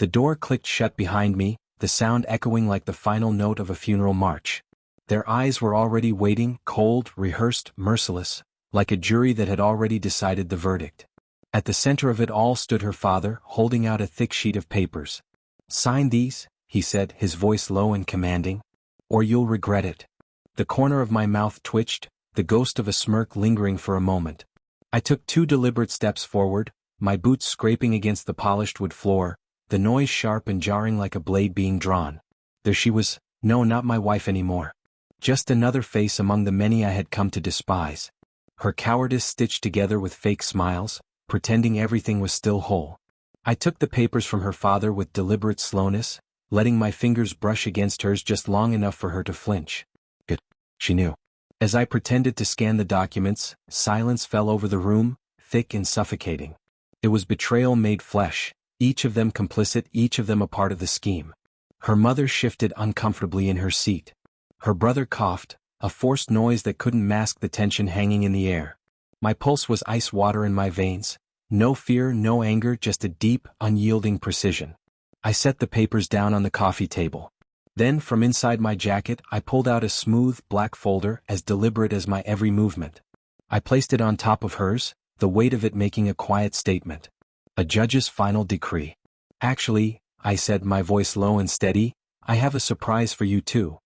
The door clicked shut behind me, the sound echoing like the final note of a funeral march. Their eyes were already waiting, cold, rehearsed, merciless, like a jury that had already decided the verdict. At the center of it all stood her father, holding out a thick sheet of papers. "Sign these," he said, his voice low and commanding, "or you'll regret it." The corner of my mouth twitched, the ghost of a smirk lingering for a moment. I took 2 deliberate steps forward, my boots scraping against the polished wood floor, the noise sharp and jarring like a blade being drawn. There she was, no, not my wife anymore. Just another face among the many I had come to despise. Her cowardice stitched together with fake smiles, pretending everything was still whole. I took the papers from her father with deliberate slowness, letting my fingers brush against hers just long enough for her to flinch. Good, she knew. As I pretended to scan the documents, silence fell over the room, thick and suffocating. It was betrayal made flesh, each of them complicit, each of them a part of the scheme. Her mother shifted uncomfortably in her seat. Her brother coughed, a forced noise that couldn't mask the tension hanging in the air. My pulse was ice water in my veins. No fear, no anger, just a deep, unyielding precision. I set the papers down on the coffee table. Then, from inside my jacket, I pulled out a smooth, black folder, as deliberate as my every movement. I placed it on top of hers, the weight of it making a quiet statement. A judge's final decree. "Actually," I said, my voice low and steady, "I have a surprise for you too."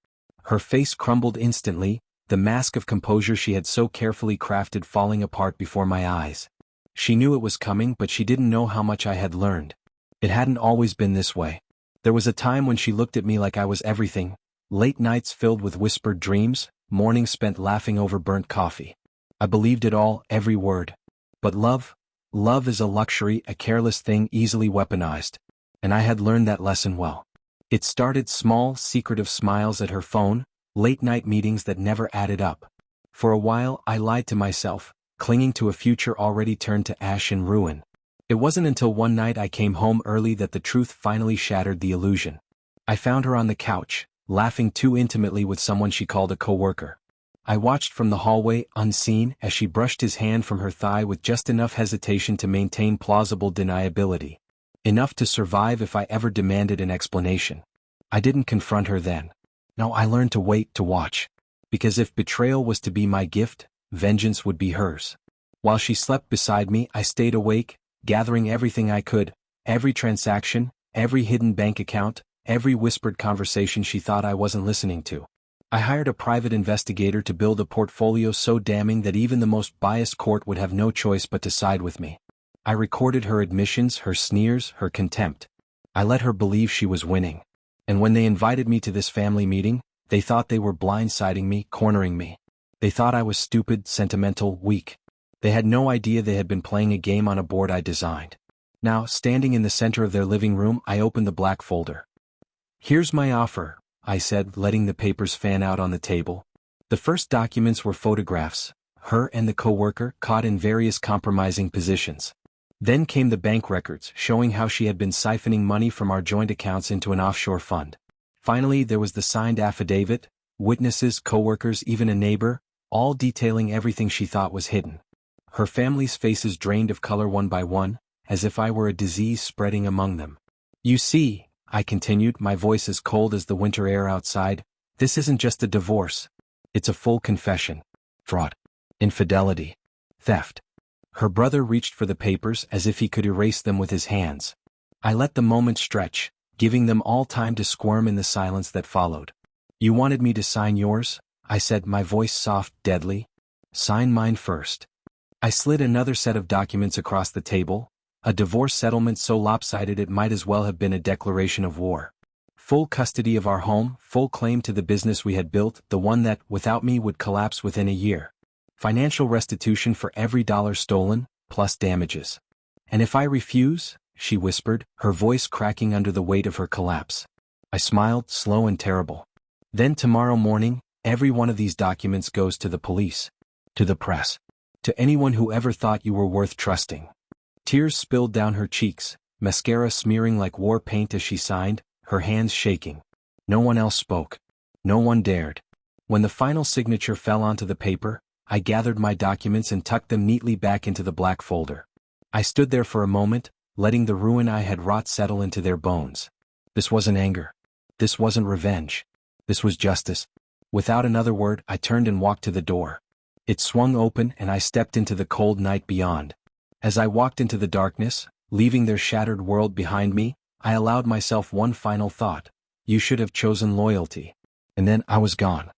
Her face crumbled instantly, the mask of composure she had so carefully crafted falling apart before my eyes. She knew it was coming, but she didn't know how much I had learned. It hadn't always been this way. There was a time when she looked at me like I was everything, late nights filled with whispered dreams, mornings spent laughing over burnt coffee. I believed it all, every word. But love is a luxury, a careless thing easily weaponized. And I had learned that lesson well. It started small, secretive smiles at her phone, late-night meetings that never added up. For a while, I lied to myself, clinging to a future already turned to ash and ruin. It wasn't until one night I came home early that the truth finally shattered the illusion. I found her on the couch, laughing too intimately with someone she called a coworker. I watched from the hallway, unseen, as she brushed his hand from her thigh with just enough hesitation to maintain plausible deniability. Enough to survive if I ever demanded an explanation. I didn't confront her then. No, I learned to wait, to watch. Because if betrayal was to be my gift, vengeance would be hers. While she slept beside me, I stayed awake, gathering everything I could, every transaction, every hidden bank account, every whispered conversation she thought I wasn't listening to. I hired a private investigator to build a portfolio so damning that even the most biased court would have no choice but to side with me. I recorded her admissions, her sneers, her contempt. I let her believe she was winning. And when they invited me to this family meeting, they thought they were blindsiding me, cornering me. They thought I was stupid, sentimental, weak. They had no idea they had been playing a game on a board I designed. Now, standing in the center of their living room, I opened the black folder. "Here's my offer," I said, letting the papers fan out on the table. The first documents were photographs, her and the coworker caught in various compromising positions. Then came the bank records, showing how she had been siphoning money from our joint accounts into an offshore fund. Finally, there was the signed affidavit, witnesses, coworkers, even a neighbor, all detailing everything she thought was hidden. Her family's faces drained of color one by one, as if I were a disease spreading among them. "You see," I continued, my voice as cold as the winter air outside, "this isn't just a divorce. It's a full confession. Fraud. Infidelity. Theft." Her brother reached for the papers as if he could erase them with his hands. I let the moment stretch, giving them all time to squirm in the silence that followed. "You wanted me to sign yours?" I said, my voice soft, deadly. "Sign mine first." I slid another set of documents across the table, a divorce settlement so lopsided it might as well have been a declaration of war. Full custody of our home, full claim to the business we had built, the one that, without me, would collapse within a year. Financial restitution for every dollar stolen, plus damages. "And if I refuse?" she whispered, her voice cracking under the weight of her collapse. I smiled, slow and terrible. "Then tomorrow morning, every one of these documents goes to the police. To the press. To anyone who ever thought you were worth trusting." Tears spilled down her cheeks, mascara smearing like war paint as she signed, her hands shaking. No one else spoke. No one dared. When the final signature fell onto the paper, I gathered my documents and tucked them neatly back into the black folder. I stood there for a moment, letting the ruin I had wrought settle into their bones. This wasn't anger. This wasn't revenge. This was justice. Without another word, I turned and walked to the door. It swung open and I stepped into the cold night beyond. As I walked into the darkness, leaving their shattered world behind me, I allowed myself one final thought. You should have chosen loyalty. And then I was gone.